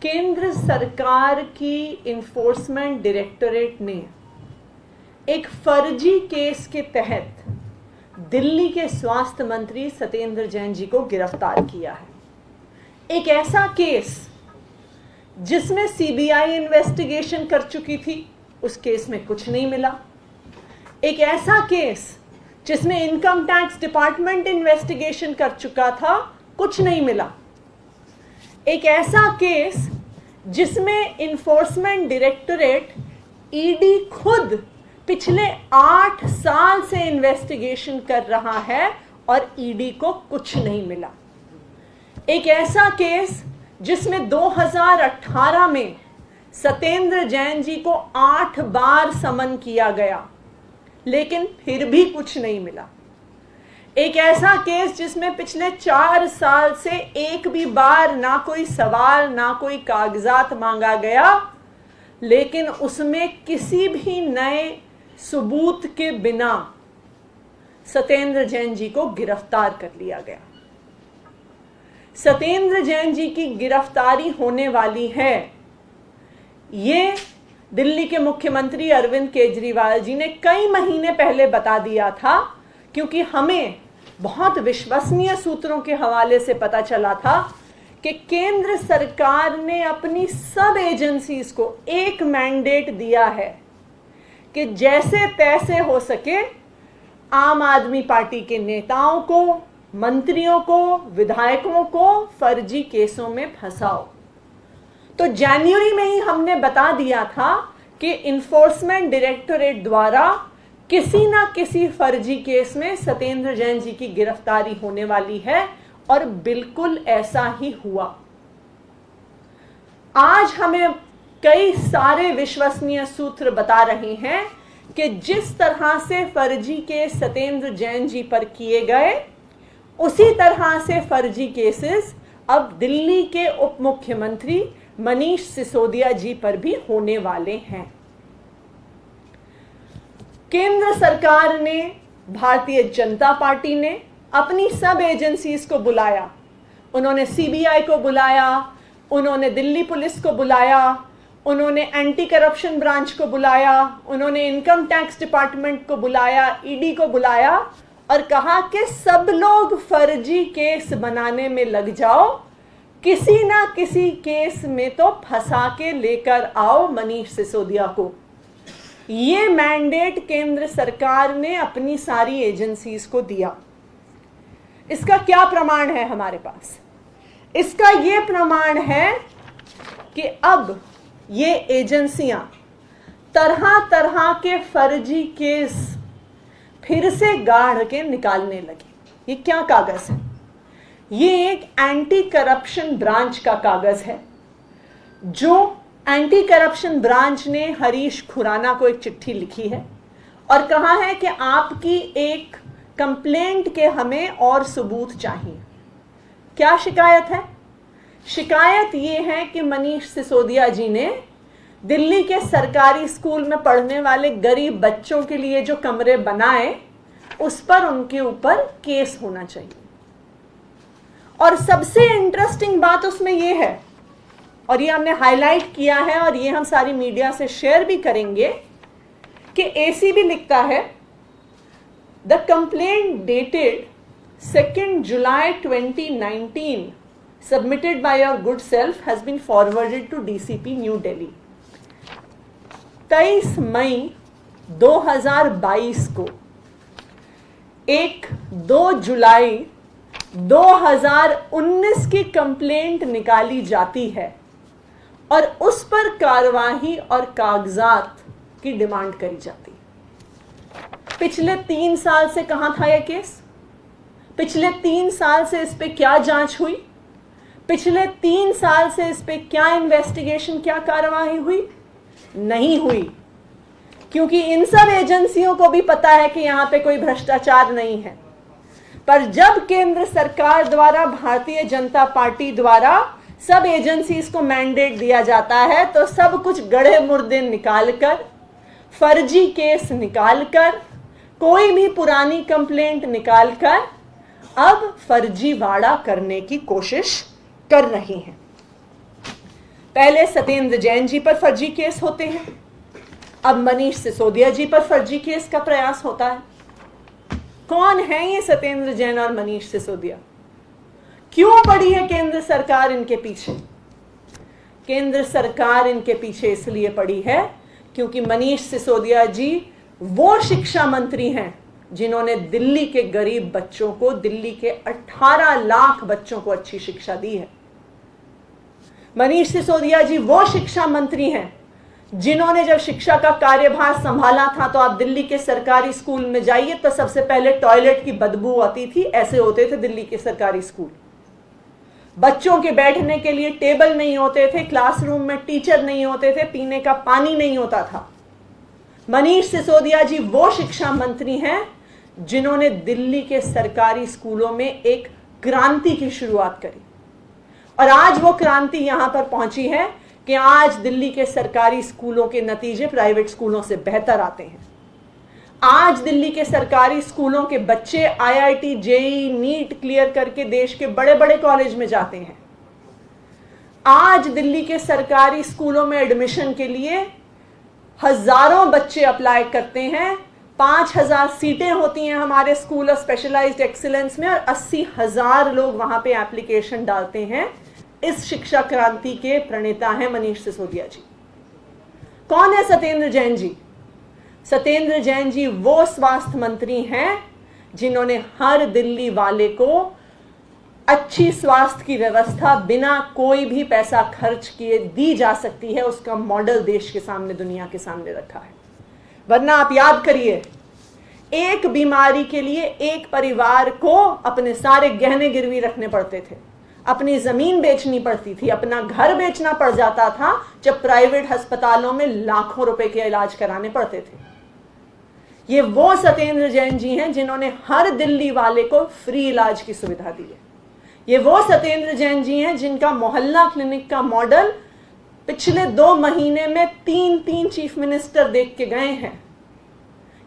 केंद्र सरकार की इन्फोर्समेंट डायरेक्टोरेट ने एक फर्जी केस के तहत दिल्ली के स्वास्थ्य मंत्री सत्येंद्र जैन जी को गिरफ्तार किया है। एक ऐसा केस जिसमें सीबीआई इन्वेस्टिगेशन कर चुकी थी, उस केस में कुछ नहीं मिला। एक ऐसा केस जिसमें इनकम टैक्स डिपार्टमेंट इन्वेस्टिगेशन कर चुका था, कुछ नहीं मिला। एक ऐसा केस जिसमें इन्फोर्समेंट डायरेक्टोरेट ईडी खुद पिछले 8 साल से इन्वेस्टिगेशन कर रहा है और ईडी को कुछ नहीं मिला। एक ऐसा केस जिसमें 2018 में सत्येंद्र जैन जी को 8 बार समन किया गया, लेकिन फिर भी कुछ नहीं मिला। एक ऐसा केस जिसमें पिछले 4 साल से एक भी बार ना कोई सवाल ना कोई कागजात मांगा गया, लेकिन उसमें किसी भी नए सबूत के बिना सत्येंद्र जैन जी को गिरफ्तार कर लिया गया। सत्येंद्र जैन जी की गिरफ्तारी होने वाली है, ये दिल्ली के मुख्यमंत्री अरविंद केजरीवाल जी ने कई महीने पहले बता दिया था, क्योंकि हमें बहुत विश्वसनीय सूत्रों के हवाले से पता चला था कि केंद्र सरकार ने अपनी सब एजेंसीज को एक मैंडेट दिया है कि जैसे तैसे हो सके आम आदमी पार्टी के नेताओं को, मंत्रियों को, विधायकों को फर्जी केसों में फंसाओ। तो जनवरी में ही हमने बता दिया था कि इन्फोर्समेंट डायरेक्टोरेट द्वारा किसी ना किसी फर्जी केस में सत्येंद्र जैन जी की गिरफ्तारी होने वाली है, और बिल्कुल ऐसा ही हुआ। आज हमें कई सारे विश्वसनीय सूत्र बता रहे हैं कि जिस तरह से फर्जी केस सत्येंद्र जैन जी पर किए गए, उसी तरह से फर्जी केसेस अब दिल्ली के उप मुख्यमंत्री मनीष सिसोदिया जी पर भी होने वाले हैं। केंद्र सरकार ने, भारतीय जनता पार्टी ने अपनी सब एजेंसीज को बुलाया। उन्होंने सीबीआई को बुलाया, उन्होंने दिल्ली पुलिस को बुलाया, उन्होंने एंटी करप्शन ब्रांच को बुलाया, उन्होंने इनकम टैक्स डिपार्टमेंट को बुलाया, ईडी को बुलाया और कहा कि सब लोग फर्जी केस बनाने में लग जाओ, किसी ना किसी केस में तो फंसा के लेकर आओ मनीष सिसोदिया को। ये मैंडेट केंद्र सरकार ने अपनी सारी एजेंसीज को दिया। इसका क्या प्रमाण है हमारे पास? इसका ये प्रमाण है कि अब ये एजेंसियां तरह तरह के फर्जी केस फिर से गाढ़ के निकालने लगी। ये क्या कागज है? ये एक एंटी करप्शन ब्रांच का कागज है, जो एंटी करप्शन ब्रांच ने हरीश खुराना को एक चिट्ठी लिखी है और कहा है कि आपकी एक कंप्लेंट के हमें और सबूत चाहिए। क्या शिकायत है? शिकायत ये है कि मनीष सिसोदिया जी ने दिल्ली के सरकारी स्कूल में पढ़ने वाले गरीब बच्चों के लिए जो कमरे बनाए, उस पर उनके ऊपर केस होना चाहिए। और सबसे इंटरेस्टिंग बात उसमें यह है, और ये हमने हाईलाइट किया है और ये हम सारी मीडिया से शेयर भी करेंगे, कि एसीबी लिखता है, the complaint dated 2 July 2019 submitted by your good self has been forwarded to DCP New Delhi. 23 मई 2022 को 2 जुलाई 2019 की कंप्लेंट निकाली जाती है और उस पर कार्यवाही और कागजात की डिमांड करी जाती। पिछले 3 साल से कहां था यह केस? पिछले 3 साल से इस पे क्या जांच हुई? पिछले 3 साल से इस पे क्या इन्वेस्टिगेशन, क्या कार्यवाही हुई? नहीं हुई, क्योंकि इन सब एजेंसियों को भी पता है कि यहां पे कोई भ्रष्टाचार नहीं है। पर जब केंद्र सरकार द्वारा, भारतीय जनता पार्टी द्वारा सब एजेंसीज को मैंडेट दिया जाता है, तो सब कुछ गड़े मुर्दे निकालकर, फर्जी केस निकालकर, कोई भी पुरानी कंप्लेंट निकालकर अब फर्जीवाड़ा करने की कोशिश कर रही हैं। पहले सत्येंद्र जैन जी पर फर्जी केस होते हैं, अब मनीष सिसोदिया जी पर फर्जी केस का प्रयास होता है। कौन है ये सत्येंद्र जैन और मनीष सिसोदिया? क्यों पड़ी है केंद्र सरकार इनके पीछे? केंद्र सरकार इनके पीछे इसलिए पड़ी है क्योंकि मनीष सिसोदिया जी वो शिक्षा मंत्री हैं जिन्होंने दिल्ली के गरीब बच्चों को, दिल्ली के 18 लाख बच्चों को अच्छी शिक्षा दी है। मनीष सिसोदिया जी वो शिक्षा मंत्री हैं जिन्होंने जब शिक्षा का कार्यभार संभाला था तो आप दिल्ली के सरकारी स्कूल में जाइए तो सबसे पहले टॉयलेट की बदबू आती थी। ऐसे होते थे दिल्ली के सरकारी स्कूल। बच्चों के बैठने के लिए टेबल नहीं होते थे, क्लासरूम में टीचर नहीं होते थे, पीने का पानी नहीं होता था। मनीष सिसोदिया जी वो शिक्षा मंत्री हैं जिन्होंने दिल्ली के सरकारी स्कूलों में एक क्रांति की शुरुआत करी और आज वो क्रांति यहां पर पहुंची है कि आज दिल्ली के सरकारी स्कूलों के नतीजे प्राइवेट स्कूलों से बेहतर आते हैं। आज दिल्ली के सरकारी स्कूलों के बच्चे आईआईटी, जेईई, नीट क्लियर करके देश के बड़े बड़े कॉलेज में जाते हैं। आज दिल्ली के सरकारी स्कूलों में एडमिशन के लिए हजारों बच्चे अप्लाई करते हैं। 5000 सीटें होती हैं हमारे स्कूल ऑफ स्पेशलाइज्ड एक्सीलेंस में और 80,000 लोग वहां पे एप्लीकेशन डालते हैं। इस शिक्षा क्रांति के प्रणेता हैं मनीष सिसोदिया जी। कौन है सत्येंद्र जैन जी? सत्येंद्र जैन जी वो स्वास्थ्य मंत्री हैं जिन्होंने हर दिल्ली वाले को अच्छी स्वास्थ्य की व्यवस्था बिना कोई भी पैसा खर्च किए दी जा सकती है, उसका मॉडल देश के सामने, दुनिया के सामने रखा है। वरना आप याद करिए, एक बीमारी के लिए एक परिवार को अपने सारे गहने गिरवी रखने पड़ते थे, अपनी जमीन बेचनी पड़ती थी, अपना घर बेचना पड़ जाता था जब प्राइवेट अस्पतालों में लाखों रुपए के इलाज कराने पड़ते थे। ये वो सत्येंद्र जैन जी हैं जिन्होंने हर दिल्ली वाले को फ्री इलाज की सुविधा दी है। ये वो सत्येंद्र जैन जी हैं जिनका मोहल्ला क्लिनिक का मॉडल पिछले 2 महीने में 3 चीफ मिनिस्टर देख के गए हैं।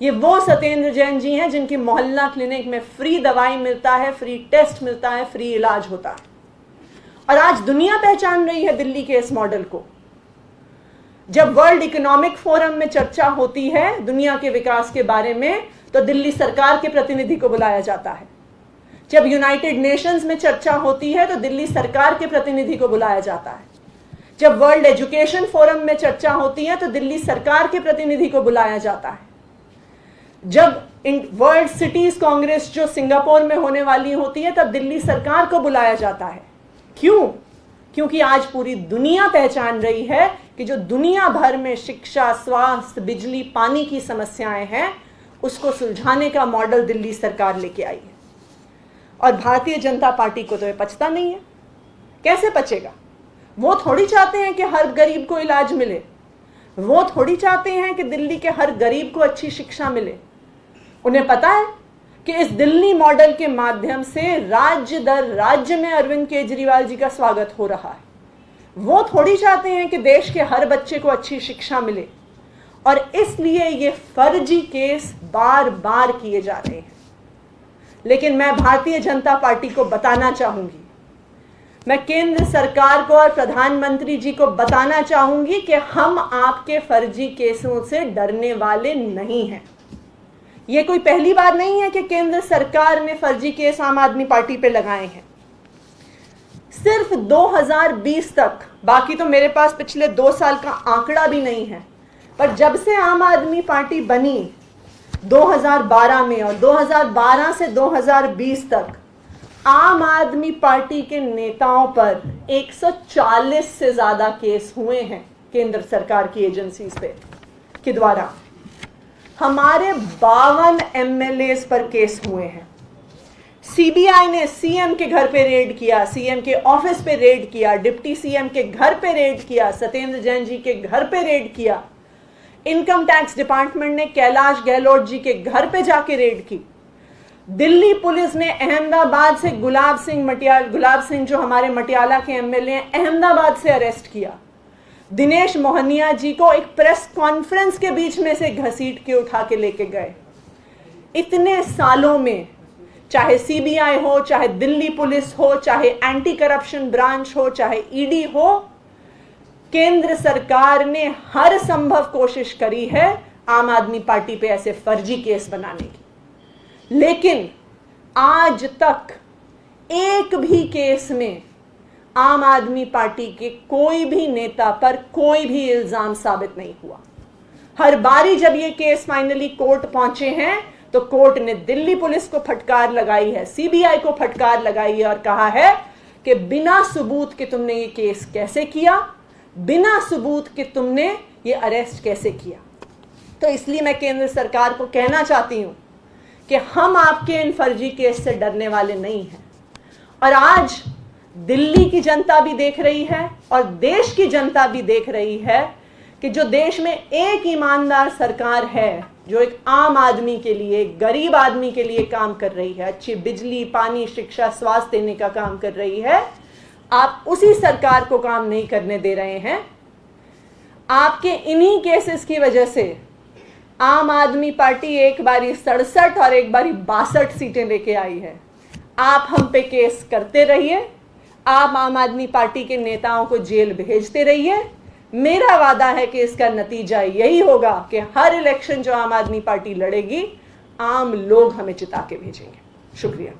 ये वो सत्येंद्र जैन जी हैं जिनकी मोहल्ला क्लिनिक में फ्री दवाई मिलता है, फ्री टेस्ट मिलता है, फ्री इलाज होता है। और आज दुनिया पहचान रही है दिल्ली के इस मॉडल को। जब वर्ल्ड इकोनॉमिक फोरम में चर्चा होती है दुनिया के विकास के बारे में तो दिल्ली सरकार के प्रतिनिधि को बुलाया जाता है। जब यूनाइटेड नेशंस में चर्चा होती है तो दिल्ली सरकार के प्रतिनिधि को बुलाया जाता है। जब वर्ल्ड एजुकेशन फोरम में चर्चा होती है तो दिल्ली सरकार के प्रतिनिधि को बुलाया जाता है। जब वर्ल्ड सिटीज कांग्रेस जो सिंगापुर में होने वाली होती है तब दिल्ली सरकार को बुलाया जाता है। क्यों? क्योंकि आज पूरी दुनिया पहचान रही है कि जो दुनिया भर में शिक्षा, स्वास्थ्य, बिजली, पानी की समस्याएं हैं उसको सुलझाने का मॉडल दिल्ली सरकार लेके आई है। और भारतीय जनता पार्टी को तो ये पचता नहीं है। कैसे पचेगा? वो थोड़ी चाहते हैं कि हर गरीब को इलाज मिले, वो थोड़ी चाहते हैं कि दिल्ली के हर गरीब को अच्छी शिक्षा मिले। उन्हें पता है कि इस दिल्ली मॉडल के माध्यम से राज्य दर राज्य में अरविंद केजरीवाल जी का स्वागत हो रहा है। वो थोड़ी चाहते हैं कि देश के हर बच्चे को अच्छी शिक्षा मिले और इसलिए ये फर्जी केस बार बार किए जा रहे हैं। लेकिन मैं भारतीय जनता पार्टी को बताना चाहूंगी, मैं केंद्र सरकार को और प्रधानमंत्री जी को बताना चाहूंगी कि हम आपके फर्जी केसों से डरने वाले नहीं हैं। ये कोई पहली बार नहीं है कि केंद्र सरकार ने फर्जी केस आम आदमी पार्टी पे लगाए हैं। सिर्फ 2020 तक, बाकी तो मेरे पास पिछले 2 साल का आंकड़ा भी नहीं है, पर जब से आम आदमी पार्टी बनी 2012 में और 2012 से 2020 तक आम आदमी पार्टी के नेताओं पर 140 से ज्यादा केस हुए हैं केंद्र सरकार की एजेंसीज पे के द्वारा। हमारे 52 एमएलएस पर केस हुए हैं। सीबीआई ने सीएम के घर पे रेड किया, सीएम के ऑफिस पे रेड किया, डिप्टी सीएम के घर पे रेड किया, सत्येंद्र जैन जी के घर पे रेड किया। इनकम टैक्स डिपार्टमेंट ने कैलाश गहलोत जी के घर पे जाके रेड की। दिल्ली पुलिस ने अहमदाबाद से गुलाब सिंह जो हमारे मटियाला के एमएलए हैं, अहमदाबाद से अरेस्ट किया। दिनेश मोहनिया जी को एक प्रेस कॉन्फ्रेंस के बीच में से घसीट के उठा के लेके गए। इतने सालों में चाहे सीबीआई हो, चाहे दिल्ली पुलिस हो, चाहे एंटी करप्शन ब्रांच हो, चाहे ईडी हो, केंद्र सरकार ने हर संभव कोशिश करी है आम आदमी पार्टी पे ऐसे फर्जी केस बनाने की, लेकिन आज तक एक भी केस में आम आदमी पार्टी के कोई भी नेता पर कोई भी इल्जाम साबित नहीं हुआ। हर बारी जब ये केस फाइनली कोर्ट पहुंचे हैं तो कोर्ट ने दिल्ली पुलिस को फटकार लगाई है, सीबीआई को फटकार लगाई है और कहा है कि बिना सबूत के तुमने ये केस कैसे किया, बिना सबूत के तुमने ये अरेस्ट कैसे किया। तो इसलिए मैं केंद्र सरकार को कहना चाहती हूं कि हम आपके इन फर्जी केस से डरने वाले नहीं हैं। और आज दिल्ली की जनता भी देख रही है और देश की जनता भी देख रही है कि जो देश में एक ईमानदार सरकार है, जो एक आम आदमी के लिए, गरीब आदमी के लिए काम कर रही है, अच्छी बिजली, पानी, शिक्षा, स्वास्थ्य देने का काम कर रही है, आप उसी सरकार को काम नहीं करने दे रहे हैं। आपके इन्हीं केसेस की वजह से आम आदमी पार्टी एक बारी 67 और एक बारी 62 सीटें लेके आई है। आप हम पे केस करते रहिए, आप आम आदमी पार्टी के नेताओं को जेल भेजते रहिए। मेरा वादा है कि इसका नतीजा यही होगा कि हर इलेक्शन जो आम आदमी पार्टी लड़ेगी, आम लोग हमें जिता के भेजेंगे। शुक्रिया।